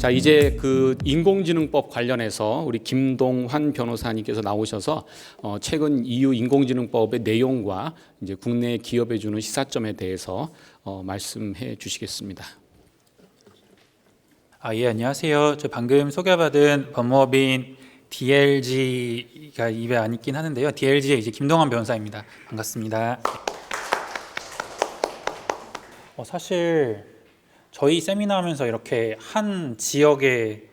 자, 이제 그 인공지능법 관련해서 우리 김동환 변호사님께서 나오셔서 최근 EU 인공지능법의 내용과 이제 국내 기업에 주는 시사점에 대해서 말씀해 주시겠습니다. 예, 안녕하세요. 저 방금 소개받은 법무법인 DLG가 입에 안 있긴 하는데요. DLG의 이제 김동환 변호사입니다. 반갑습니다. 사실 저희 세미나 하면서 이렇게 한 지역의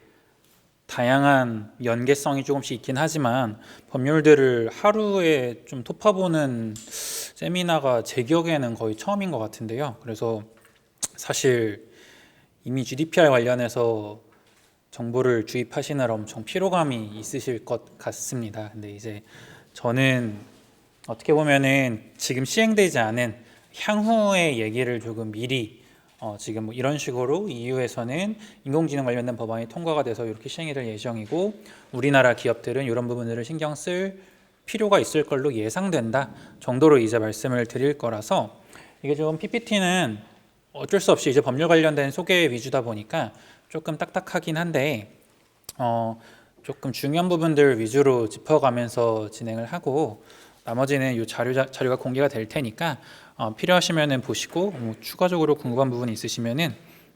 다양한 연계성이 조금씩 있긴 하지만 법률들을 하루에 좀 톱파보는 세미나가 제 기억에는 거의 처음인 것 같은데요. 그래서 사실 이미 GDPR 관련해서 정보를 주입하시느라 엄청 피로감이 있으실 것 같습니다. 근데 이제 저는 어떻게 보면은 지금 시행되지 않은 향후의 얘기를 조금 미리 지금 뭐 이런 식으로 EU에서는 인공지능 관련된 법안이 통과가 돼서 이렇게 시행이 될 예정이고 우리나라 기업들은 이런 부분들을 신경 쓸 필요가 있을 걸로 예상된다 정도로 이제 말씀을 드릴 거라서 이게 좀 PPT는 어쩔 수 없이 이제 법률 관련된 소개 위주다 보니까 조금 딱딱하긴 한데 조금 중요한 부분들 위주로 짚어가면서 진행을 하고 나머지는 이 자료가 공개가 될 테니까 필요하시면은 보시고 추가적으로 궁금한 부분이 있으시면은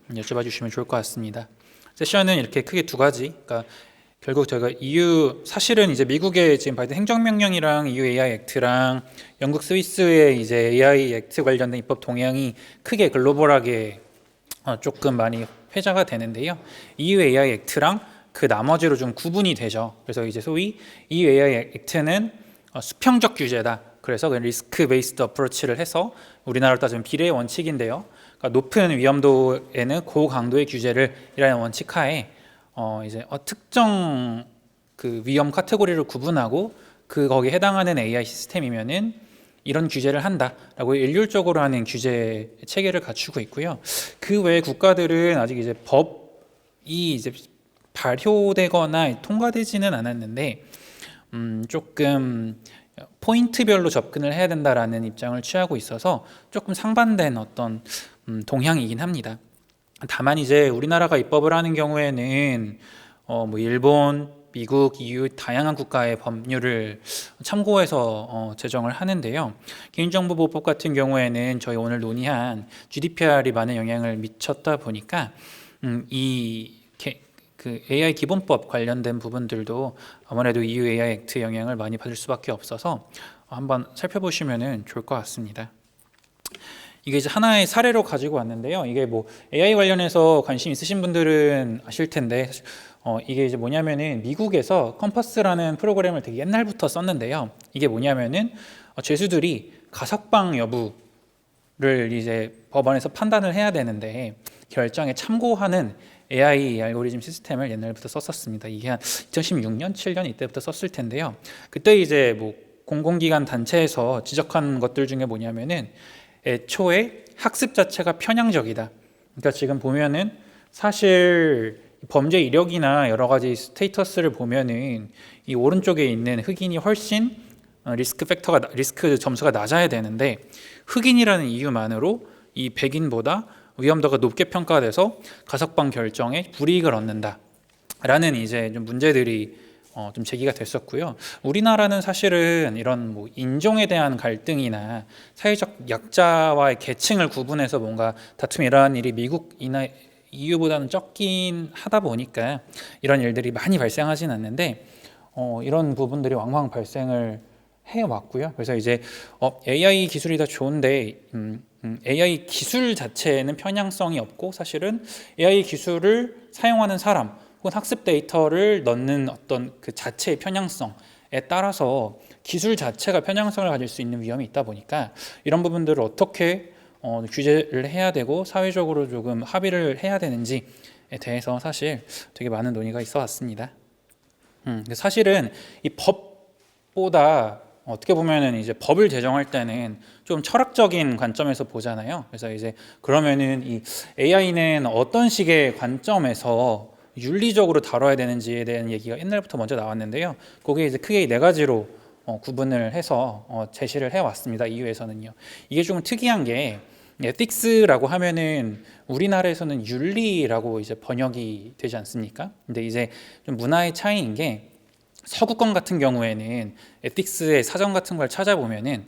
여쭤봐 주시면 좋을 것 같습니다. 세션은 이렇게 크게 두 가지. 그러니까 결국 저희가 EU 사실은 이제 미국의 지금 발된 행정명령이랑 EU AI 액트랑 영국 스위스의 이제 AI 액트 관련된 입법 동향이 크게 글로벌하게 조금 많이 회자가 되는데요. EU AI 액트랑 그 나머지로 좀 구분이 되죠. 그래서 이제 소위 EU AI 액트는 수평적 규제다. 그래서 리스크 베이스드 어프로치를 해서 우리나라로 따지면 비례의 원칙인데요. 그러니까 높은 위험도에는 고강도의 규제를 이라는 원칙 하에 이제 특정 그 위험 카테고리를 구분하고 거기에 해당하는 AI 시스템이면은 이런 규제를 한다라고 일률적으로 하는 규제 체계를 갖추고 있고요. 그 외 국가들은 아직 이제 법이 이제 발효되거나 통과되지는 않았는데 조금 포인트별로 접근을 해야 된다라는 입장을 취하고 있어서 조금 상반된 어떤 동향이긴 합니다. 다만 이제 우리나라가 입법을 하는 경우에는 뭐 일본, 미국, EU 다양한 국가의 법률을 참고해서 제정을 하는데요. 개인정보보호법 같은 경우에는 저희 오늘 논의한 GDPR이 많은 영향을 미쳤다 보니까 그 AI 기본법 관련된 부분들도 아무래도 EU AI 액트 영향을 많이 받을 수밖에 없어서 한번 살펴보시면 좋을 것 같습니다. 이게 이제 하나의 사례로 가지고 왔는데요. 이게 뭐 AI 관련해서 관심 있으신 분들은 아실 텐데 이게 이제 뭐냐면은 미국에서 컴퍼스라는 프로그램을 되게 옛날부터 썼는데요. 이게 뭐냐면은 죄수들이 가석방 여부를 이제 법원에서 판단을 해야 되는데 결정에 참고하는 AI 알고리즘 시스템을 옛날부터 썼었습니다. 이게 한 2016년, 7년 이때부터 썼을 텐데요. 그때 이제 뭐 공공기관 단체에서 지적한 것들 중에 뭐냐면은 애초에 학습 자체가 편향적이다. 그러니까 지금 보면은 사실 범죄 이력이나 여러 가지 스테이터스를 보면은 이 오른쪽에 있는 흑인이 훨씬 리스크 점수가 낮아야 되는데 흑인이라는 이유만으로 이 백인보다 위험도가 높게 평가돼서 가석방 결정에 불이익을 얻는다라는 이제 좀 문제들이 좀 제기가 됐었고요. 우리나라는 사실은 이런 뭐 인종에 대한 갈등이나 사회적 약자와의 계층을 구분해서 뭔가 다툼이 일어나는 일이 미국이나 EU보다는 적긴 하다 보니까 이런 일들이 많이 발생하진 않는데 이런 부분들이 왕왕 발생을 해왔고요. 그래서 이제 AI 기술이 다 좋은데 AI 기술 자체에는 편향성이 없고 사실은 AI 기술을 사용하는 사람 혹은 학습 데이터를 넣는 어떤 그 자체의 편향성에 따라서 기술 자체가 편향성을 가질 수 있는 위험이 있다 보니까 이런 부분들을 어떻게 규제를 해야 되고 사회적으로 조금 합의를 해야 되는지에 대해서 사실 되게 많은 논의가 있어 왔습니다. 사실은 이 법보다 어떻게 보면은 이제 법을 제정할 때는 좀 철학적인 관점에서 보잖아요. 그래서 이제 그러면은 이 AI는 어떤 식의 관점에서 윤리적으로 다뤄야 되는지에 대한 얘기가 옛날부터 먼저 나왔는데요. 거기에 이제 크게 네 가지로 구분을 해서 제시를 해왔습니다. EU에서는요. 이게 좀 특이한 게 에틱스라고 하면은 우리나라에서는 윤리라고 이제 번역이 되지 않습니까? 근데 이제 좀 문화의 차이인 게 서구권 같은 경우에는 에틱스의 사전 같은 걸 찾아보면은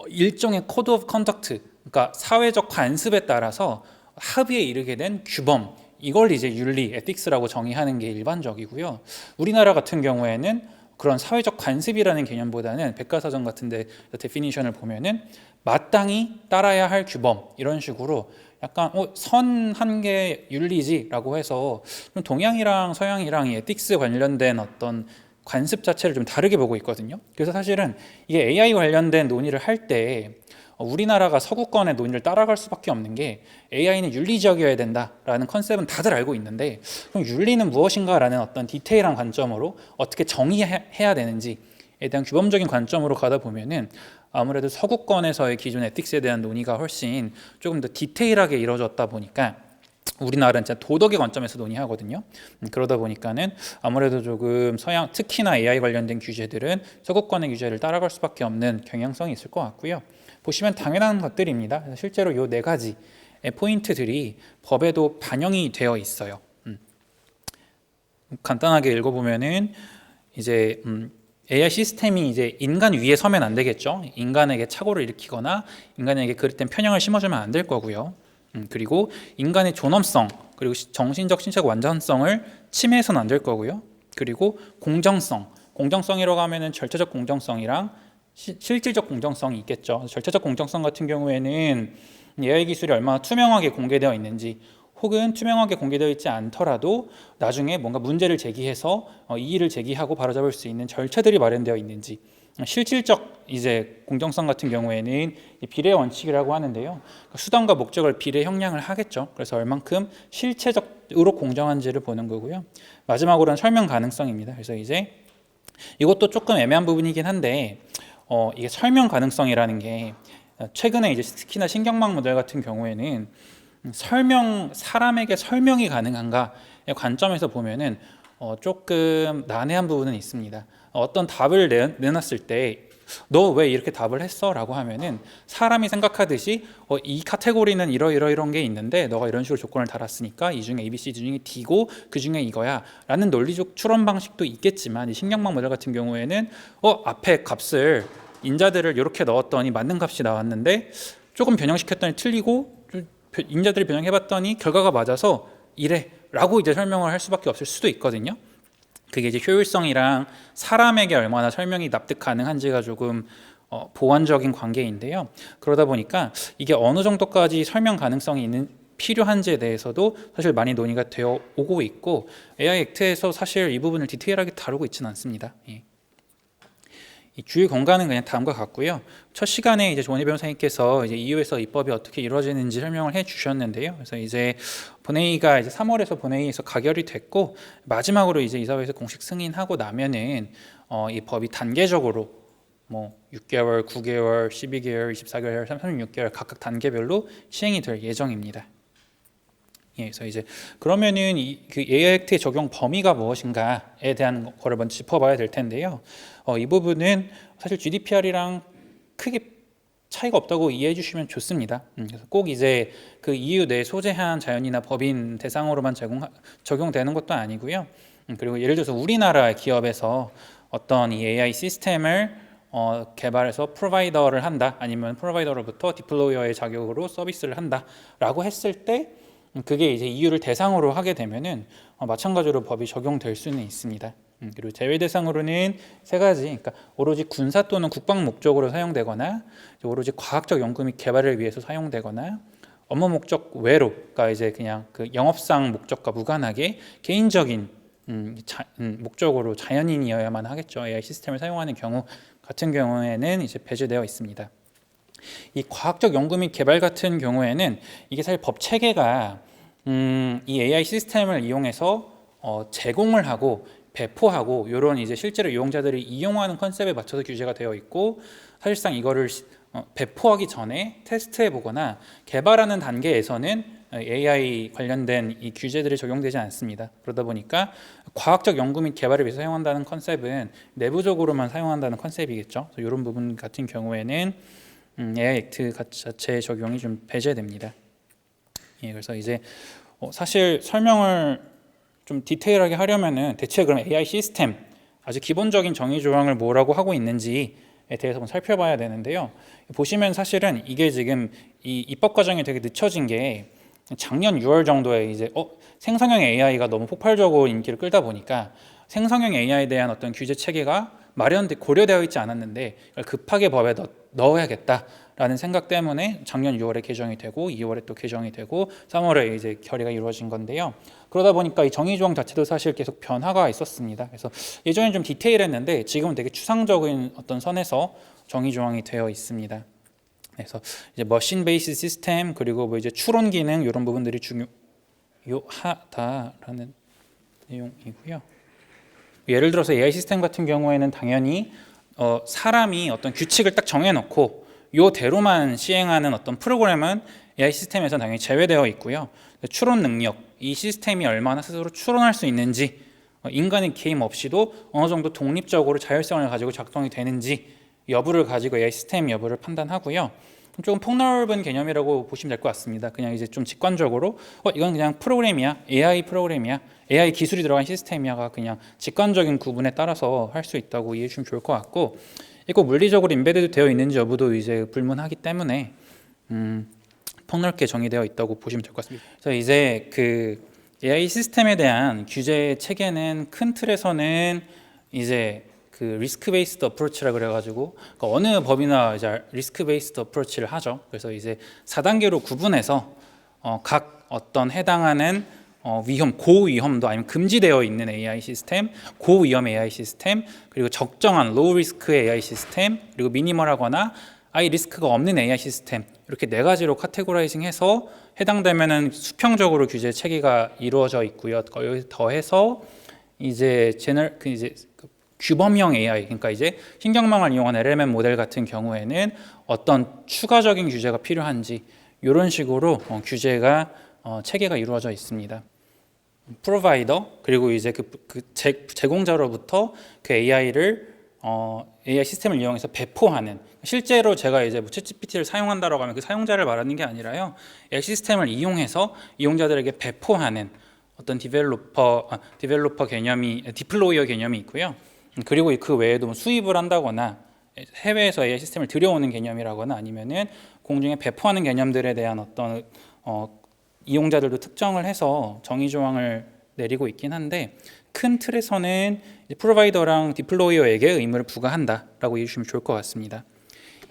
일종의 코드 오브 컨덕트, 그러니까 사회적 관습에 따라서 합의에 이르게 된 규범, 이걸 이제 윤리, 에틱스라고 정의하는 게 일반적이고요. 우리나라 같은 경우에는 그런 사회적 관습이라는 개념보다는 백과사전 같은데 데피니션을 보면은 마땅히 따라야 할 규범, 이런 식으로 약간 선 한 개 윤리지라고 해서 좀 동양이랑 서양이랑 이 에틱스 관련된 어떤 관습 자체를 좀 다르게 보고 있거든요. 그래서 사실은 이게 AI 관련된 논의를 할 때 우리나라가 서구권의 논의를 따라갈 수밖에 없는 게 AI는 윤리적이어야 된다라는 컨셉은 다들 알고 있는데, 그럼 윤리는 무엇인가라는 어떤 디테일한 관점으로 어떻게 정의해야 되는지에 대한 규범적인 관점으로 가다 보면은 아무래도 서구권에서의 기존 에틱스에 대한 논의가 훨씬 조금 더 디테일하게 이루어졌다 보니까 우리나라는 진짜 도덕의 관점에서 논의하거든요. 그러다 보니까는 아무래도 조금 서양, 특히나 AI 관련된 규제들은 서구권의 규제를 따라갈 수밖에 없는 경향성이 있을 것 같고요. 보시면 당연한 것들입니다. 실제로 이 네 가지의 포인트들이 법에도 반영이 되어 있어요. 간단하게 읽어보면은 이제 AI 시스템이 이제 인간 위에 서면 안 되겠죠. 인간에게 착오를 일으키거나 인간에게 그릇된 편향을 심어주면 안 될 거고요. 그리고 인간의 존엄성, 그리고 정신적 신체적 완전성을 침해해서는 안 될 거고요. 그리고 공정성이라고 하면은 절차적 공정성이랑 실질적 공정성이 있겠죠. 절차적 공정성 같은 경우에는 AI 기술이 얼마나 투명하게 공개되어 있는지, 혹은 투명하게 공개되어 있지 않더라도 나중에 뭔가 문제를 제기해서 이의를 제기하고 바로잡을 수 있는 절차들이 마련되어 있는지, 실질적 이제 공정성 같은 경우에는 비례 원칙이라고 하는데요. 수단과 목적을 비례 형량을 하겠죠. 그래서 얼만큼 실체적으로 공정한지를 보는 거고요. 마지막으로는 설명 가능성입니다. 그래서 이제 이것도 조금 애매한 부분이긴 한데 이게 설명 가능성이라는 게 최근에 이제 특히나 신경망 모델 같은 경우에는 사람에게 설명이 가능한가의 관점에서 보면은 조금 난해한 부분은 있습니다. 어떤 답을 내놨을 때 너 왜 이렇게 답을 했어? 라고 하면은 사람이 생각하듯이 이 카테고리는 이런 게 있는데 너가 이런 식으로 조건을 달았으니까 이 중에 ABC 중에 D고 그 중에 이거야 라는 논리적 추론 방식도 있겠지만, 이 신경망 모델 같은 경우에는 앞에 값을 인자들을 이렇게 넣었더니 맞는 값이 나왔는데 조금 변형시켰더니 틀리고, 인자들을 변형해봤더니 결과가 맞아서 이래 라고 이제 설명을 할 수밖에 없을 수도 있거든요. 그게 이제 효율성이랑 사람에게 얼마나 설명이 납득 가능한지가 조금 보완적인 관계인데요. 그러다 보니까 이게 어느 정도까지 설명 가능성이 필요한지에 대해서도 사실 많이 논의가 되어 오고 있고, AI 액트에서 사실 이 부분을 디테일하게 다루고 있지는 않습니다. 이 주요 공간은 그냥 다음과 같고요. 첫 시간에 이제 조원희 변호사님께서 이제 EU에서 입법이 어떻게 이루어지는지 설명을 해주셨는데요. 그래서 이제 본회의가 이제 3월에서 본회의에서 가결이 됐고, 마지막으로 이제 이사회에서 공식 승인하고 나면은 이 법이 단계적으로 뭐 6개월, 9개월, 12개월, 24개월, 36개월 각각 단계별로 시행이 될 예정입니다. 그래서 이제 그러면은 그 AI 액트의 적용 범위가 무엇인가에 대한 거를 먼저 짚어봐야 될 텐데요. 이 부분은 사실 GDPR이랑 크게 차이가 없다고 이해해 주시면 좋습니다. 그래서 꼭 이제 그 EU 내 소재한 자연이나 법인 대상으로만 적용되는 것도 아니고요. 그리고 예를 들어서 우리나라 기업에서 어떤 이 AI 시스템을 개발해서 프로바이더를 한다, 아니면 프로바이더로부터 디플로이어의 자격으로 서비스를 한다라고 했을 때, 그게 이제 EU를 대상으로 하게 되면은 마찬가지로 법이 적용될 수는 있습니다. 그리고 제외 대상으로는 세 가지, 그러니까 오로지 군사 또는 국방 목적으로 사용되거나, 오로지 과학적 연구 및 개발을 위해서 사용되거나, 업무 목적 외로, 그러니까 이제 그냥 그 영업상 목적과 무관하게 개인적인 목적으로 자연인이어야만 하겠죠. AI 시스템을 사용하는 경우 같은 경우에는 이제 배제되어 있습니다. 이 과학적 연구 및 개발 같은 경우에는 이게 사실 법 체계가 이 AI 시스템을 이용해서 제공을 하고 배포하고 이런 이제 실제로 이용자들이 이용하는 컨셉에 맞춰서 규제가 되어 있고, 사실상 이거를 배포하기 전에 테스트해 보거나 개발하는 단계에서는 AI 관련된 이 규제들이 적용되지 않습니다. 그러다 보니까 과학적 연구 및 개발을 위해서 사용한다는 컨셉은 내부적으로만 사용한다는 컨셉이겠죠. 그래서 이런 부분 같은 경우에는 AI 액트 자체의 적용이 좀 배제됩니다. 예, 그래서 이제 사실 설명을 좀 디테일하게 하려면은 대체 그럼 AI 시스템 아주 기본적인 정의 조항을 뭐라고 하고 있는지에 대해서 한번 살펴봐야 되는데요. 보시면 사실은 이게 지금 이 입법 과정이 되게 늦춰진 게 작년 6월 정도에 이제 생성형 AI가 너무 폭발적으로 인기를 끌다 보니까 생성형 AI에 대한 어떤 규제 체계가 고려되어 있지 않았는데 급하게 법에 넣어야겠다라는 생각 때문에 작년 6월에 개정이 되고 2월에 또 개정이 되고 3월에 이제 결의가 이루어진 건데요. 그러다 보니까 이 정의 조항 자체도 사실 계속 변화가 있었습니다. 그래서 예전엔 좀 디테일했는데 지금은 되게 추상적인 어떤 선에서 정의 조항이 되어 있습니다. 그래서 이제 머신 베이스 시스템 그리고 뭐 이제 추론 기능 이런 부분들이 중요하다라는 내용이고요. 예를 들어서 AI 시스템 같은 경우에는 당연히 사람이 어떤 규칙을 딱 정해놓고 요대로만 시행하는 어떤 프로그램은 AI 시스템에서 당연히 제외되어 있고요. 추론 능력, 이 시스템이 얼마나 스스로 추론할 수 있는지 인간의 개입 없이도 어느 정도 독립적으로 자율성을 가지고 작동이 되는지 여부를 가지고 AI 시스템 여부를 판단하고요. 조금 폭넓은 개념이라고 보시면 될 것 같습니다. 그냥 이제 좀 직관적으로 이건 그냥 프로그램이야, AI 프로그램이야, AI 기술이 들어간 시스템이야가 그냥 직관적인 구분에 따라서 할 수 있다고 이해해 주시면 좋을 것 같고, 이거 물리적으로 인베드 되어 있는지 여부도 이제 불문하기 때문에 폭넓게 정의되어 있다고 보시면 될 것 같습니다. 그래서 이제 그 AI 시스템에 대한 규제 체계는 큰 틀에서는 이제 그 리스크 베이스드 어프로치라 그래가지고 어느 법이나 이제 리스크 베이스드 어프로치를 하죠. 그래서 이제 4단계로 구분해서 각 어떤 해당하는 위험, 고위험도 아니면 금지되어 있는 AI 시스템, 고위험 AI 시스템, 그리고 적정한 로우 리스크의 AI 시스템, 그리고 미니멀하거나 아예 리스크가 없는 AI 시스템, 이렇게 네 가지로 카테고라이징해서 해당되면은 수평적으로 규제 체계가 이루어져 있고요. 여기 더해서 이제 규범형 AI, 그러니까 이제 신경망을 이용한 LLM 모델 같은 경우에는 어떤 추가적인 규제가 필요한지 이런 식으로 규제가 체계가 이루어져 있습니다. 프로바이더 그리고 이제 제공자로부터 그 AI를 AI 시스템을 이용해서 배포하는, 실제로 제가 이제 챗GPT를 사용한다라고 하면 그 사용자를 말하는 게 아니라요, AI 시스템을 이용해서 이용자들에게 배포하는 어떤 디벨로퍼 개념이, 디플로이어 개념이 있고요. 그리고 그 외에도 뭐 수입을 한다거나 해외에서 AI 시스템을 들여오는 개념이라거나 아니면은 공중에 배포하는 개념들에 대한 어떤 이용자들도 특정을 해서 정의 조항을 내리고 있긴 한데, 큰 틀에서는 프로바이더랑 디플로이어에게 의무를 부과한다라고 이해해 주시면 좋을 것 같습니다.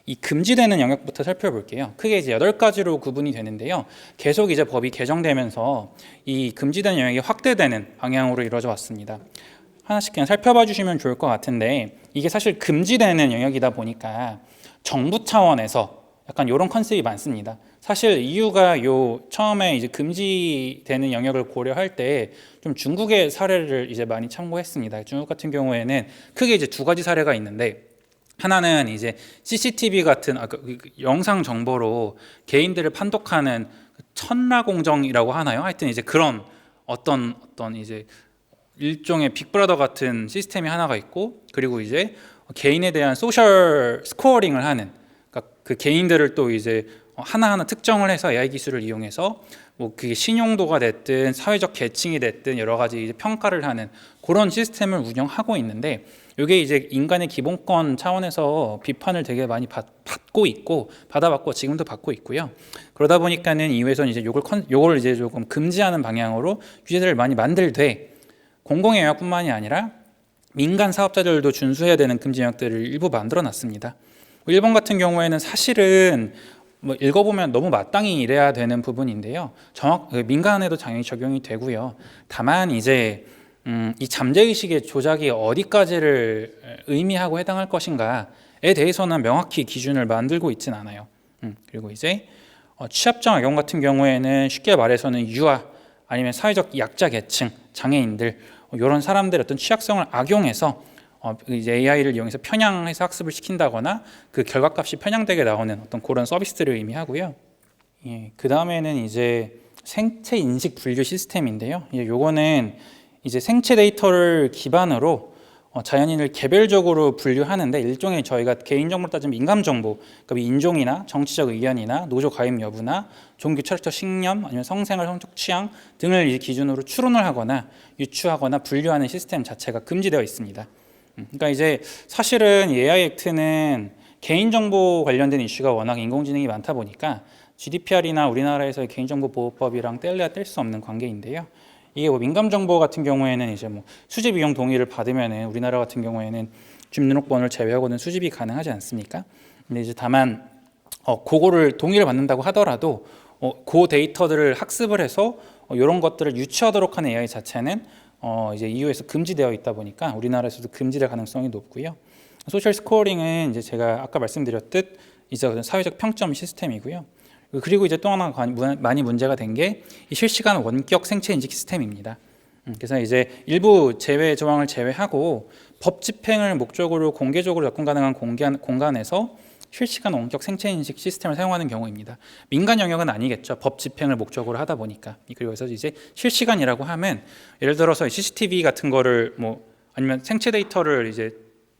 이 금지되는 영역부터 살펴볼게요. 크게 이제 8가지로 구분이 되는데요. 계속 이제 법이 개정되면서 이 금지되는 영역이 확대되는 방향으로 이루어져 왔습니다. 하나씩 그냥 살펴봐 주시면 좋을 것 같은데, 이게 사실 금지되는 영역이다 보니까 정부 차원에서 약간 이런 컨셉이 많습니다. 사실 EU가 처음에 이제 금지되는 영역을 고려할 때 좀 중국의 사례를 이제 많이 참고했습니다. 중국 같은 경우에는 크게 이제 2가지 사례가 있는데, 하나는 이제 CCTV 같은 영상 정보로 개인들을 판독하는 천라공정이라고 하나요? 하여튼 이제 그런 어떤 이제 일종의 빅브라더 같은 시스템이 하나가 있고, 그리고 이제 개인에 대한 소셜 스코어링을 하는, 그러니까 그 개인들을 또 이제 하나하나 특정을 해서 AI 기술을 이용해서 뭐 그게 신용도가 됐든 사회적 계층이 됐든 여러 가지 이제 평가를 하는 그런 시스템을 운영하고 있는데, 이게 이제 인간의 기본권 차원에서 비판을 되게 많이 받아봤고 지금도 받고 있고요. 그러다 보니까는 이후에서는 이제 요걸 이제 조금 금지하는 방향으로 규제들을 많이 만들되, 공공의 영역뿐만이 아니라 민간 사업자들도 준수해야 되는 금지 영역들을 일부 만들어놨습니다. 일본 같은 경우에는 사실은 뭐 읽어보면 너무 마땅히 이래야 되는 부분인데요. 민간에도 당연히 적용이 되고요. 다만 이제 이 잠재의식의 조작이 어디까지를 의미하고 해당할 것인가에 대해서는 명확히 기준을 만들고 있진 않아요. 그리고 이제 취약점 악용 같은 경우에는 쉽게 말해서는 유아 아니면 사회적 약자 계층, 장애인들 이런 사람들의 어떤 취약성을 악용해서 이제 AI를 이용해서 편향해서 학습을 시킨다거나 그 결과값이 편향되게 나오는 어떤 그런 서비스들을 의미하고요. 예, 그 다음에는 이제 생체 인식 분류 시스템인데요. 요거는 이제 생체 데이터를 기반으로 자연인을 개별적으로 분류하는데 일종의 저희가 개인정보를 따지면 민감정보, 그러니까 인종이나 정치적 의견이나 노조 가입 여부나 종교 철학적 신념 아니면 성생활 성적 취향 등을 이 기준으로 추론을 하거나 유추하거나 분류하는 시스템 자체가 금지되어 있습니다. 그러니까 이제 사실은 이 AI 액트는 개인정보 관련된 이슈가 워낙 인공지능이 많다 보니까 GDPR이나 우리나라에서의 개인정보보호법이랑 뗄래야 뗄 수 없는 관계인데요. 이게 뭐 민감정보 같은 경우에는 이제 뭐 수집 이용 동의를 받으면은 우리나라 같은 경우에는 주민등록번호를 제외하고는 수집이 가능하지 않습니까? 근데 이제 다만 그거를 동의를 받는다고 하더라도 그 데이터들을 학습을 해서 이런 것들을 유추하도록 하는 AI 자체는 이제 EU에서 금지되어 있다 보니까 우리나라에서도 금지될 가능성이 높고요. 소셜 스코어링은 이제 제가 아까 말씀드렸듯 이제 사회적 평점 시스템이고요. 그리고 이제 또 하나 많이 문제가 된 게 실시간 원격 생체 인식 시스템입니다. 그래서 이제 일부 제외 조항을 제외하고 법 집행을 목적으로 공개적으로 접근 가능한 공간에서 실시간 원격 생체 인식 시스템을 사용하는 경우입니다. 민간 영역은 아니겠죠. 법 집행을 목적으로 하다 보니까. 그리고 그래서 이제 실시간이라고 하면 예를 들어서 CCTV 같은 거를 뭐 아니면 생체 데이터를 이제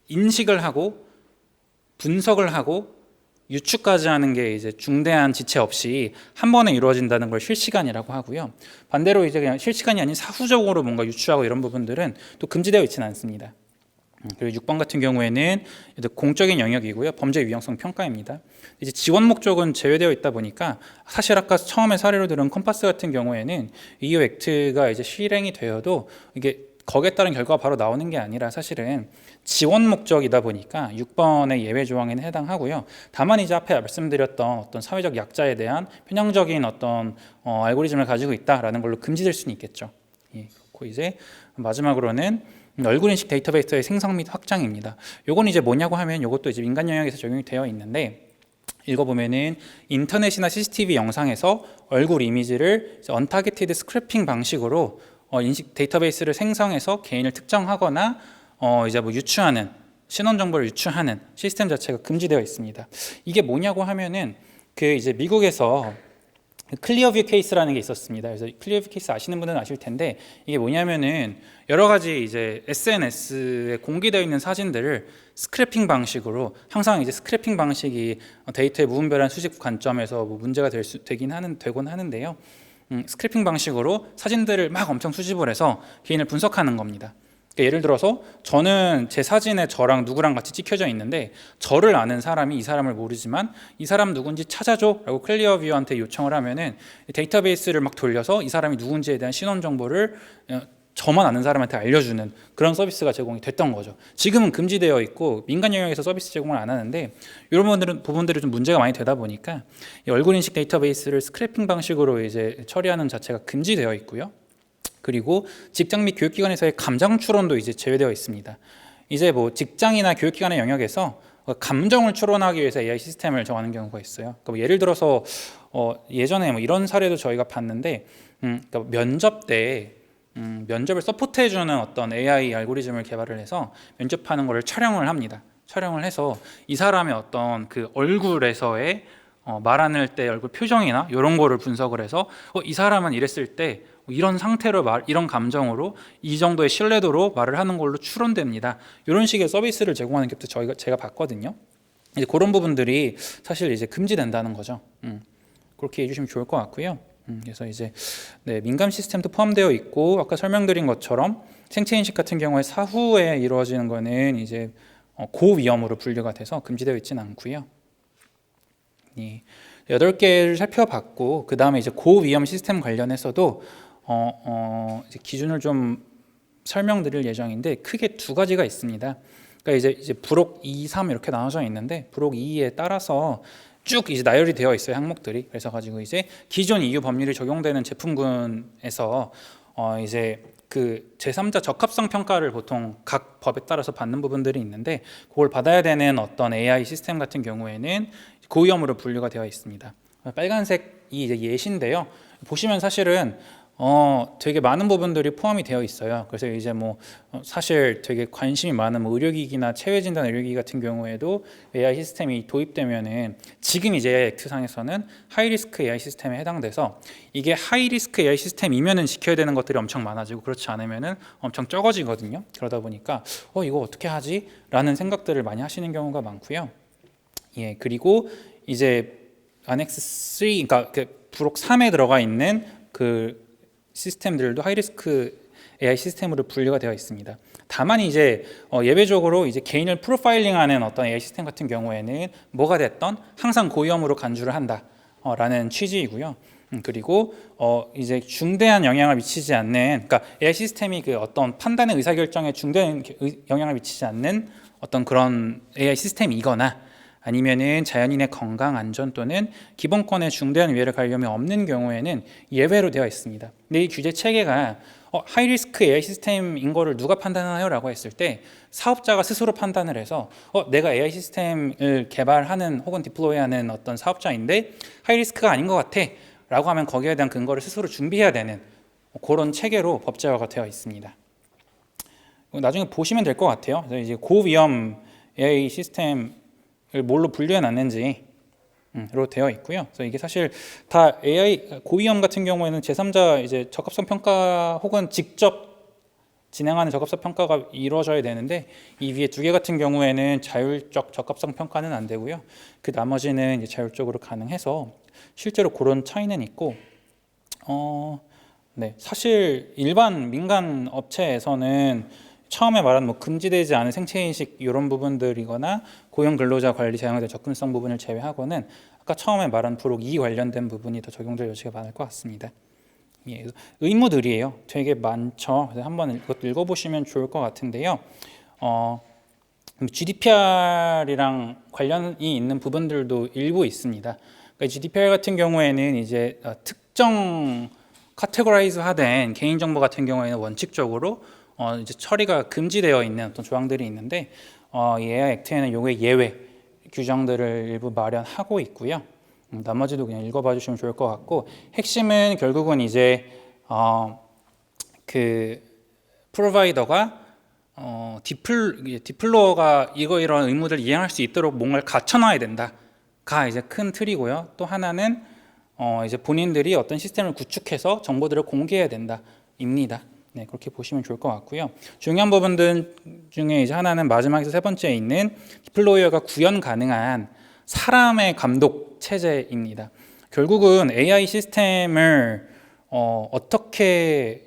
인식을 하고 분석을 하고 유추까지 하는 게 이제 중대한 지체 없이 한 번에 이루어진다는 걸 실시간이라고 하고요. 반대로 이제 그냥 실시간이 아닌 사후적으로 뭔가 유추하고 이런 부분들은 또 금지되어 있지는 않습니다. 그리고 6번 같은 경우에는 공적인 영역이고요. 범죄 위험성 평가입니다. 이제 지원 목적은 제외되어 있다 보니까 사실 아까 처음에 사례로 들은 컴파스 같은 경우에는 EU 액트가 이제 실행이 되어도 이게 거기에 따른 결과가 바로 나오는 게 아니라 사실은 지원 목적이다 보니까 6번의 예외 조항에는 해당하고요. 다만 이제 앞에 말씀드렸던 어떤 사회적 약자에 대한 편향적인 어떤 알고리즘을 가지고 있다라는 걸로 금지될 수는 있겠죠. 예, 그리고 이제 마지막으로는 얼굴 인식 데이터베이스의 생성 및 확장입니다. 요건 이제 뭐냐고 하면 요것도 이제 민간 영역에서 적용이 되어 있는데 읽어보면은 인터넷이나 CCTV 영상에서 얼굴 이미지를 언타겟티드 스크래핑 방식으로 인식 데이터베이스를 생성해서 개인을 특정하거나 이제 뭐 유추하는 신원 정보를 유추하는 시스템 자체가 금지되어 있습니다. 이게 뭐냐고 하면은 그 이제 미국에서 클리어뷰 케이스라는 게 있었습니다. 그래서 클리어뷰 케이스 아시는 분들은 아실 텐데 이게 뭐냐면은 여러 가지 이제 SNS에 공개되어 있는 사진들을 스크래핑 방식으로 항상 이제 스크래핑 방식이 데이터의 무분별한 수집 관점에서 뭐 문제가 되긴 하는데요. 스크래핑 방식으로 사진들을 막 엄청 수집을 해서 개인을 분석하는 겁니다. 그러니까 예를 들어서 저는 제 사진에 저랑 누구랑 같이 찍혀져 있는데 저를 아는 사람이 이 사람을 모르지만 이 사람 누군지 찾아줘 라고 클리어뷰한테 요청을 하면은 데이터베이스를 막 돌려서 이 사람이 누군지에 대한 신원 정보를 저만 아는 사람한테 알려주는 그런 서비스가 제공이 됐던 거죠. 지금은 금지되어 있고 민간 영역에서 서비스 제공을 안 하는데 이런 부분들이 좀 문제가 많이 되다 보니까 이 얼굴 인식 데이터베이스를 스크래핑 방식으로 이제 처리하는 자체가 금지되어 있고요. 그리고 직장 및 교육기관에서의 감정 추론도 이제 제외되어 있습니다. 이제 뭐 직장이나 교육기관의 영역에서 감정을 추론하기 위해서 AI 시스템을 정하는 경우가 있어요. 그러니까 뭐 예를 들어서 예전에 뭐 이런 사례도 저희가 봤는데, 그러니까 면접 때 면접을 서포트해주는 어떤 AI 알고리즘을 개발을 해서 면접하는 거를 촬영을 합니다. 촬영을 해서 이 사람의 어떤 그 얼굴에서의 말하는 때 얼굴 표정이나 이런 거를 분석을 해서 이 사람은 이랬을 때 이런 상태로 이런 감정으로 이 정도의 신뢰도로 말을 하는 걸로 추론됩니다. 이런 식의 서비스를 제공하는 것도 제가 봤거든요. 이제 그런 부분들이 사실 이제 금지된다는 거죠. 그렇게 해주시면 좋을 것 같고요. 그래서 이제 민감 시스템도 포함되어 있고 아까 설명드린 것처럼 생체 인식 같은 경우에 사후에 이루어지는 거는 이제 고위험으로 분류가 돼서 금지되어 있지는 않고요. 8개를 살펴봤고 그 다음에 이제 고위험 시스템 관련해서도 이제 기준을 좀 설명드릴 예정인데 크게 두 가지가 있습니다. 그러니까 이제 부록 2, 3 이렇게 나눠져 있는데 부록 2에 따라서 쭉 이제 나열이 되어 있어요, 항목들이. 그래서 가지고 이제 기존 EU 법률이 적용되는 제품군에서 이제 그 제3자 적합성 평가를 보통 각 법에 따라서 받는 부분들이 있는데 그걸 받아야 되는 어떤 AI 시스템 같은 경우에는 고위험으로 분류가 되어 있습니다. 빨간색이 이제 예시인데요. 보시면 사실은 되게 많은 부분들이 포함이 되어 있어요. 그래서 이제 뭐 사실 되게 관심이 많은 뭐 의료기기나 체외진단 의료기기 같은 경우에도 AI 시스템이 도입되면은 지금 이제 액트상에서는 하이리스크 AI 시스템에 해당돼서 이게 하이리스크 AI 시스템이면은 지켜야 되는 것들이 엄청 많아지고 그렇지 않으면은 엄청 적어지거든요. 그러다 보니까 이거 어떻게 하지? 라는 생각들을 많이 하시는 경우가 많고요. 예, 그리고 이제 안엑스 3, 그러니까 그 부록 3에 들어가 있는 그 시스템들도 하이리스크 AI 시스템으로 분류가 되어 있습니다. 다만 이제 예외적으로 이제 개인을 프로파일링하는 어떤 AI 시스템 같은 경우에는 뭐가 됐던 항상 고위험으로 간주를 한다라는 취지이고요. 그리고 이제 중대한 영향을 미치지 않는, 그러니까 AI 시스템이 그 어떤 판단의 의사결정에 중대한 영향을 미치지 않는 어떤 그런 AI 시스템이거나 아니면은 자연인의 건강 안전 또는 기본권에 중대한 위해를 가할 위험이 없는 경우에는 예외로 되어 있습니다. 근데 이 규제 체계가 하이리스크 AI 시스템인 거를 누가 판단하나요? 라고 했을 때 사업자가 스스로 판단을 해서 내가 AI 시스템을 개발하는 혹은 디플로이하는 어떤 사업자인데 하이리스크가 아닌 것 같아 라고 하면 거기에 대한 근거를 스스로 준비해야 되는 그런 체계로 법제화가 되어 있습니다. 나중에 보시면 될 것 같아요. 그래서 이제 고위험 AI 시스템 뭘로 분류해 놨는지로 되어 있고요. 그래서 이게 사실 다 AI 고위험 같은 경우에는 제3자 이제 적합성 평가 혹은 직접 진행하는 적합성 평가가 이루어져야 되는데 이 위에 두 개 같은 경우에는 자율적 적합성 평가는 안 되고요. 그 나머지는 이제 자율적으로 가능해서 실제로 그런 차이는 있고 네, 사실 일반 민간 업체에서는 처음에 말한 뭐 금지되지 않은 생체인식 이런 부분들이거나 고용 근로자 관리 제한에 접근성 부분을 제외하고는 아까 처음에 말한 부록 2 관련된 부분이 더 적용될 여지가 많을 것 같습니다. 예, 의무들이에요. 되게 많죠. 그래서 한번 이것도 읽어보시면 좋을 것 같은데요. GDPR이랑 관련이 있는 부분들도 일부 있습니다. 그러니까 GDPR 같은 경우에는 이제 특정 카테고라이즈화된 개인정보 같은 경우에는 원칙적으로 이제 처리가 금지되어 있는 어떤 조항들이 있는데 이 AI 액트에는 요게 예외 규정들을 일부 마련하고 있고요. 나머지도 그냥 읽어봐 주시면 좋을 것 같고 핵심은 결국은 이제 그 프로바이더가 디플로어가 이런 의무들을 이행할 수 있도록 뭔가를 갖춰놔야 된다가 이제 큰 틀이고요. 또 하나는 이제 본인들이 어떤 시스템을 구축해서 정보들을 공개해야 된다입니다. 네, 그렇게 보시면 좋을 것 같고요. 중요한 부분들 중에 이제 하나는 마지막에서 세 번째에 있는 디플로이어가 구현 가능한 사람의 감독 체제입니다. 결국은 AI 시스템을 어떻게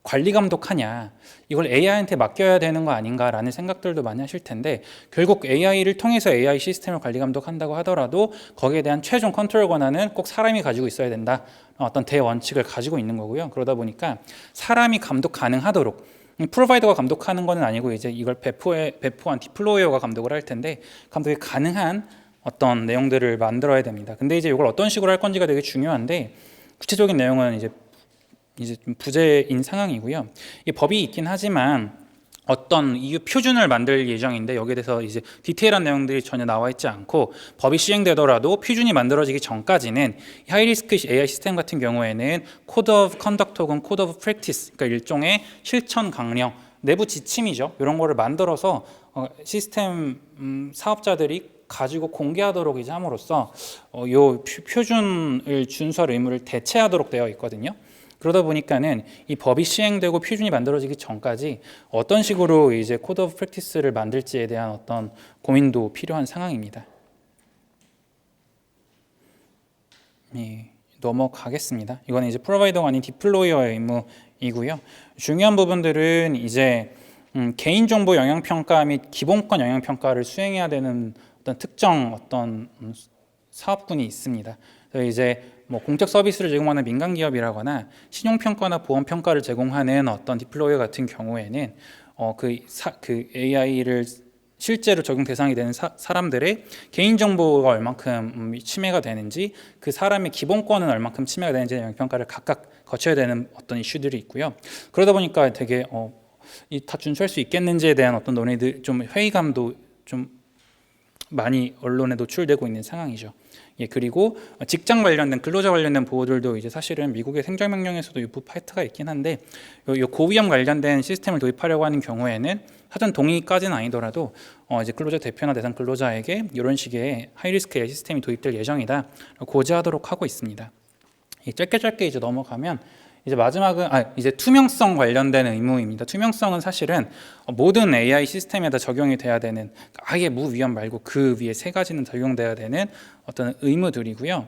관리 감독하냐, 이걸 AI한테 맡겨야 되는 거 아닌가라는 생각들도 많이 하실 텐데 결국 AI를 통해서 AI 시스템을 관리 감독한다고 하더라도 거기에 대한 최종 컨트롤 권한은 꼭 사람이 가지고 있어야 된다. 어떤 대원칙을 가지고 있는 거고요. 그러다 보니까 사람이 감독 가능하도록 프로바이더가 감독하는 건 아니고 이제 이걸 배포한 디플로이어가 감독을 할 텐데 감독이 가능한 어떤 내용들을 만들어야 됩니다. 근데 이제 이걸 어떤 식으로 할 건지가 되게 중요한데 구체적인 내용은 이제 좀 부재인 상황이고요. 이 법이 있긴 하지만 어떤 EU 표준을 만들 예정인데 여기에 대해서 이제 디테일한 내용들이 전혀 나와 있지 않고 법이 시행되더라도 표준이 만들어지기 전까지는 하이리스크 AI 시스템 같은 경우에는 코드 오브 컨덕트 혹은 코드 오브 프랙티스, 그러니까 일종의 실천 강령, 내부 지침이죠. 이런 거를 만들어서 시스템 사업자들이 가지고 공개하도록 이제 함으로써 요 표준을 준수할 의무를 대체하도록 되어 있거든요. 그러다 보니까는 이 법이 시행되고 표준이 만들어지기 전까지 어떤 식으로 이제 코드 오브 프랙티스를 만들지에 대한 어떤 고민도 필요한 상황입니다. 예, 넘어가겠습니다. 이거는 이제 프로바이더가 아닌 디플로이어의 의무이고요. 중요한 부분들은 이제 개인정보 영향평가 및 기본권 영향평가를 수행해야 되는 어떤 특정 어떤 사업군이 있습니다. 그래서 이제 뭐 공적 서비스를 제공하는 민간 기업이라거나 신용평가나 보험평가를 제공하는 어떤 디플로이어 같은 경우에는 그 AI를 실제로 적용 대상이 되는 사람들의 개인정보가 얼만큼 침해가 되는지 그 사람의 기본권은 얼만큼 침해가 되는지 영향평가를 각각 거쳐야 되는 어떤 이슈들이 있고요. 그러다 보니까 되게 다 준수할 수 있겠는지에 대한 어떤 논의들, 좀 회의감도 좀 많이 언론에 노출되고 있는 상황이죠. 예, 그리고 직장 관련된 근로자 관련된 보호들도 이제 사실은 미국의 생존명령에서도 일부 파트가 있긴 한데 요 고위험 관련된 시스템을 도입하려고 하는 경우에는 사전 동의까지는 아니더라도 이제 근로자 대표나 대상 근로자에게 이런 식의 하이리스크 AI 시스템이 도입될 예정이다 고지하도록 하고 있습니다. 짧게 이제 넘어가면 이제 마지막은 이제 투명성 관련된 의무입니다. 투명성은 사실은 모든 AI 시스템에다 적용이 돼야 되는 아예 무위험 말고 그 위에 세 가지는 적용돼야 되는 어떤 의무들이고요.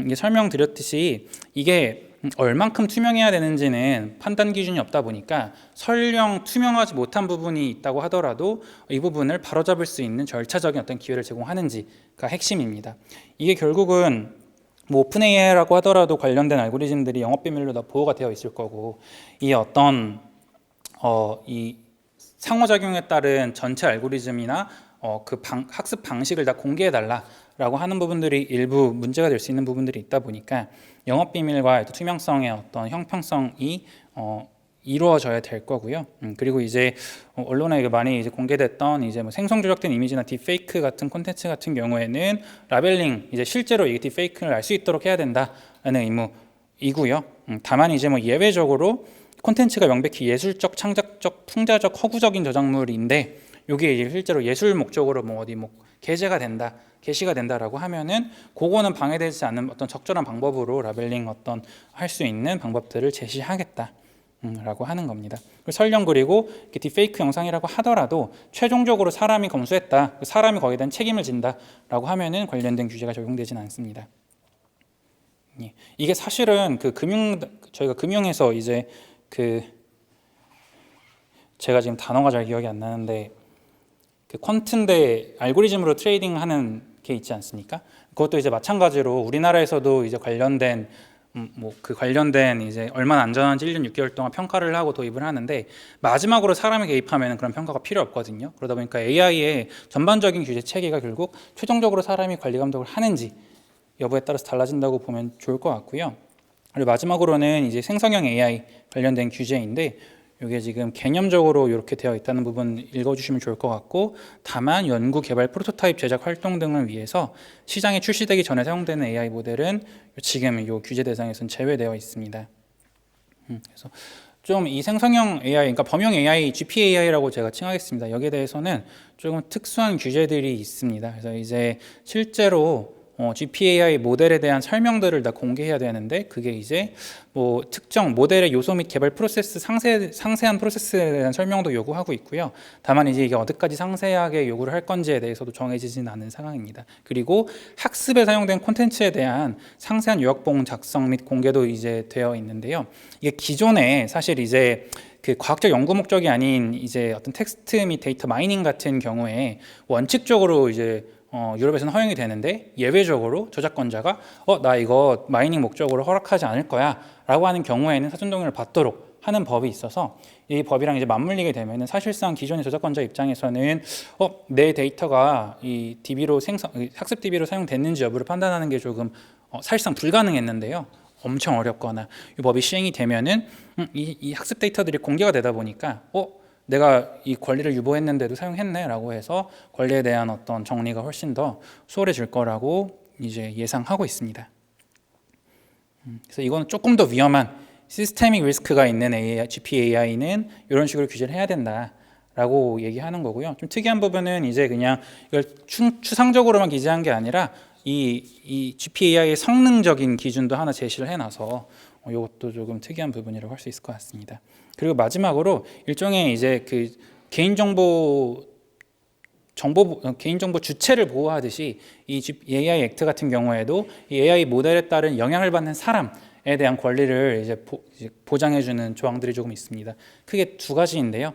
이게 설명드렸듯이 이게 얼만큼 투명해야 되는지는 판단 기준이 없다 보니까 설령 투명하지 못한 부분이 있다고 하더라도 이 부분을 바로잡을 수 있는 절차적인 어떤 기회를 제공하는지가 핵심입니다. 이게 결국은 뭐 오픈 AI라고 하더라도 관련된 알고리즘들이 영업 비밀로 다 보호가 되어 있을 거고 이 어떤 이 상호작용에 따른 전체 알고리즘이나 학습 방식을 다 공개해 달라라고 하는 부분들이 일부 문제가 될 수 있는 부분들이 있다 보니까 영업 비밀과 투명성의 어떤 형평성이 이루어져야 될 거고요. 그리고 이제 언론에 많이 이제 공개됐던 이제 뭐 생성 조작된 이미지나 딥페이크 같은 콘텐츠 같은 경우에는 라벨링 이제 실제로 이 딥페이크를 알 수 있도록 해야 된다는 의무이고요. 다만 이제 뭐 예외적으로 콘텐츠가 명백히 예술적, 창작적, 풍자적, 허구적인 저작물인데 이게 이제 실제로 예술 목적으로 뭐 어디 뭐 게시가 된다라고 하면은 그거는 방해되지 않는 어떤 적절한 방법으로 라벨링 어떤 할 수 있는 방법들을 제시하겠다. 라고 하는 겁니다. 설령 그리고 딥페이크 영상이라고 하더라도 최종적으로 사람이 검수했다, 사람이 거기에 대한 책임을 진다라고 하면은 관련된 규제가 적용되지는 않습니다. 이게 사실은 저희가 금융에서 이제 제가 지금 단어가 잘 기억이 안 나는데 퀀트인데 알고리즘으로 트레이딩하는 게 있지 않습니까? 그것도 이제 마찬가지로 우리나라에서도 이제 관련된 이제 얼마나 안전한지 1년 6개월 동안 평가를 하고 도입을 하는데 마지막으로 사람이 개입하면 그런 평가가 필요 없거든요. 그러다 보니까 AI의 전반적인 규제 체계가 결국 최종적으로 사람이 관리 감독을 하는지 여부에 따라서 달라진다고 보면 좋을 것 같고요. 그리고 마지막으로는 이제 생성형 AI 관련된 규제인데 이게 지금 개념적으로 이렇게 되어 있다는 부분 읽어주시면 좋을 것 같고 다만 연구 개발 프로토타입 제작 활동 등을 위해서 시장에 출시되기 전에 사용되는 AI 모델은 지금 이 규제 대상에서는 제외되어 있습니다. 그래서 좀 이 생성형 AI, 그러니까 범용 AI, GPAI라고 제가 칭하겠습니다. 여기에 대해서는 조금 특수한 규제들이 있습니다. 그래서 이제 실제로 GPAI 모델에 대한 설명들을 다 공개해야 되는데 그게 이제 뭐 특정 모델의 요소 및 개발 프로세스 상세한 프로세스에 대한 설명도 요구하고 있고요. 다만 이제 이게 어디까지 상세하게 요구를 할 건지에 대해서도 정해지지는 않은 상황입니다. 그리고 학습에 사용된 콘텐츠에 대한 상세한 요약본 작성 및 공개도 이제 되어 있는데요. 이게 기존에 사실 이제 과학적 연구 목적이 아닌 이제 어떤 텍스트 및 데이터 마이닝 같은 경우에 원칙적으로 이제 유럽에서는 허용이 되는데 예외적으로 저작권자가 나 이거 마이닝 목적으로 허락하지 않을 거야 라고 하는 경우에는 사전 동의를 받도록 하는 법이 있어서 이 법이랑 이제 맞물리게 되면은 사실상 기존의 저작권자 입장에서는 내 데이터가 이 학습 DB로 사용됐는지 여부를 판단하는 게 조금 사실상 불가능했는데요. 엄청 어렵거나 이 법이 시행이 되면은 이 학습 데이터들이 공개가 되다 보니까 내가 이 권리를 유보했는데도 사용했네 라고 해서 권리에 대한 어떤 정리가 훨씬 더 수월해질 거라고 이제 예상하고 있습니다. 그래서 이거는 조금 더 위험한 시스테믹 리스크가 있는 GPAI는 이런 식으로 규제를 해야 된다라고 얘기하는 거고요. 좀 특이한 부분은 이제 그냥 이걸 추상적으로만 기재한 게 아니라 이 GPAI의 성능적인 기준도 하나 제시를 해놔서 이것도 조금 특이한 부분이라고 할 수 있을 것 같습니다. 그리고 마지막으로 일종의 이제 개인정보 주체를 보호하듯이 이 AI 액트 같은 경우에도 이 AI 모델에 따른 영향을 받는 사람에 대한 권리를 이제 보장해주는 조항들이 조금 있습니다. 크게 두 가지인데요.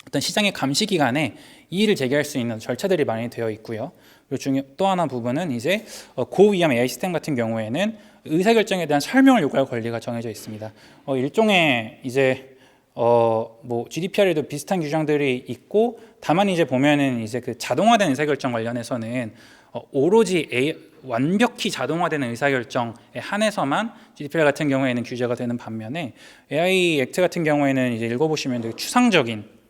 어떤 시장의 감시 기간에 이의를 제기할 수 있는 절차들이 많이 되어 있고요. 그리고 또 하나 부분은 이제 고위험 AI 시스템 같은 경우에는 의사결정에 대한 설명을 요구할 권리가 정해져 있습니다. 일종의 이제 뭐 GDPR에도 비슷한 규정들이 있고 다만 이제 보면은 이제 자동화된 의사결정 관련해서는 오로지 완벽히 자동화되는 의사결정에 한해서만 GDPR 같은 경우에는 규제가 되는 반면에 AI 액트 같은 경우에는 이제 읽어보시면 되게 추상적인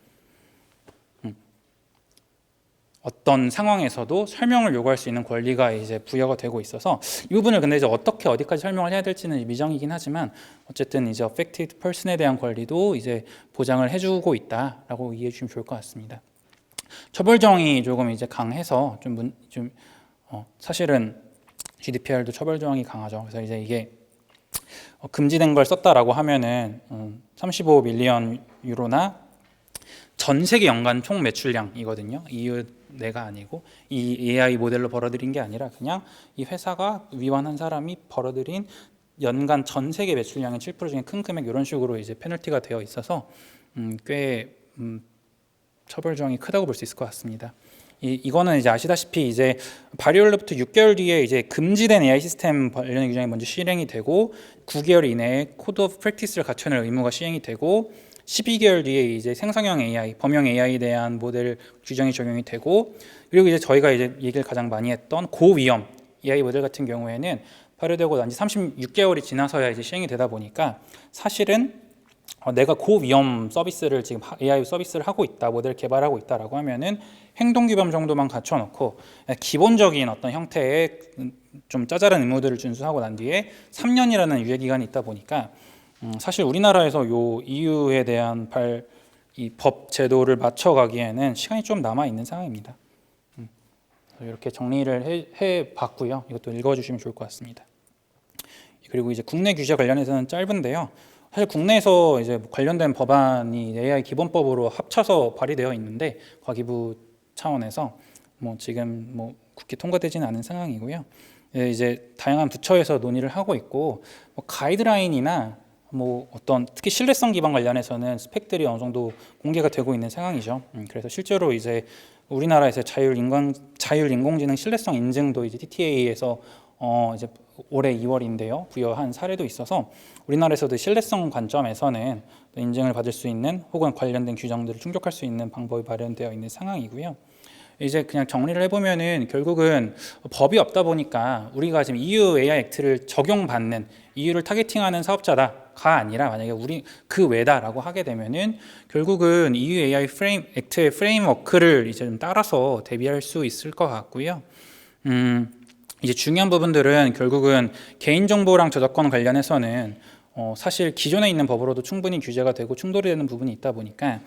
어떤 상황에서도 설명을 요구할 수 있는 권리가 이제 부여가 되고 있어서 이 부분을 근데 이제 어떻게 어디까지 설명을 해야 될지는 미정이긴 하지만 어쨌든 이제 affected person에 대한 권리도 이제 보장을 해주고 있다라고 이해해 주시면 좋을 것 같습니다. 처벌 조항이 조금 이제 강해서 사실은 GDPR도 처벌 조항이 강하죠. 그래서 이제 이게 금지된 걸 썼다라고 하면은 35 밀리언 유로나 전 세계 연간 총 매출량이거든요. EU 내가 아니고 이 AI 모델로 벌어들인 게 아니라 그냥 이 회사가 위반한 사람이 벌어들인 연간 전 세계 매출량의 7% 중에 큰 금액 이런 식으로 이제 페널티가 되어 있어서 꽤 처벌 조항이 크다고 볼 수 있을 것 같습니다. 이거는 이제 아시다시피 이제 발효일로부터 6개월 뒤에 이제 금지된 AI 시스템 관련 규정이 먼저 실행이 되고 9개월 이내에 코드 오브 프랙티스를 갖춰낼 의무가 시행이 되고 12개월 뒤에 이제 생성형 AI, 범용 AI에 대한 모델 규정이 적용이 되고 그리고 이제 저희가 이제 얘기를 가장 많이 했던 고위험 AI 모델 같은 경우에는 발효되고 난 지 36개월이 지나서야 이제 시행이 되다 보니까 사실은 내가 고위험 서비스를 지금 AI 서비스를 하고 있다, 모델 개발하고 있다라고 하면은 행동규범 정도만 갖춰놓고 기본적인 어떤 형태의 좀 짜잘한 의무들을 준수하고 난 뒤에 3년이라는 유예 기간이 있다 보니까 사실 우리나라에서 요 EU에 대한 이 법 제도를 맞춰가기에는 시간이 좀 남아 있는 상황입니다. 이렇게 정리를 해 봤고요. 이것도 읽어주시면 좋을 것 같습니다. 그리고 이제 국내 규제 관련해서는 짧은데요. 사실 국내에서 이제 관련된 법안이 AI 기본법으로 합쳐서 발의되어 있는데 과기부 차원에서 지금 국회 통과되지는 않은 상황이고요. 이제 다양한 부처에서 논의를 하고 있고 가이드라인이나 어떤 특히 신뢰성 기반 관련해서는 스펙들이 어느 정도 공개가 되고 있는 상황이죠. 그래서 실제로 이제 우리나라에서 자율인공지능 신뢰성 인증도 이제 TTA에서 이제 올해 2월인데요 부여한 사례도 있어서 우리나라에서도 신뢰성 관점에서는 인증을 받을 수 있는 혹은 관련된 규정들을 충족할 수 있는 방법이 마련되어 있는 상황이고요. 이제 그냥 정리를 해보면은 결국은 법이 없다 보니까 우리가 지금 EU AI 액트를 적용받는 EU를 타겟팅하는 사업자다가 아니라 만약에 우리 그 외다라고 하게 되면은 결국은 EU AI 액트의 프레임워크를 이제 좀 따라서 대비할 수 있을 것 같고요. 이제 중요한 부분들은 결국은 개인정보랑 저작권 관련해서는 사실 기존에 있는 법으로도 충분히 규제가 되고 충돌이 되는 부분이 있다 보니까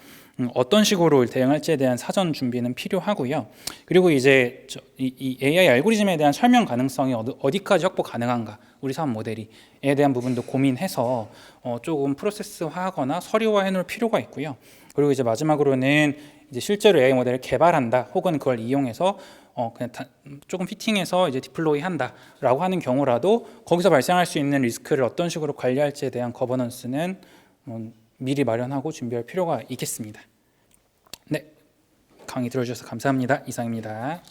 어떤 식으로 대응할지에 대한 사전 준비는 필요하고요. 그리고 이제 이 AI 알고리즘에 대한 설명 가능성이 어디까지 확보 가능한가, 우리 사업 모델이에 대한 부분도 고민해서 조금 프로세스화하거나 서류화해 놓을 필요가 있고요. 그리고 이제 마지막으로는 이제 실제로 AI 모델을 개발한다, 혹은 그걸 이용해서 그냥 조금 피팅해서 이제 디플로이 한다라고 하는 경우라도 거기서 발생할 수 있는 리스크를 어떤 식으로 관리할지에 대한 거버넌스는 미리 마련하고 준비할 필요가 있겠습니다. 네, 강의 들어주셔서 감사합니다. 이상입니다.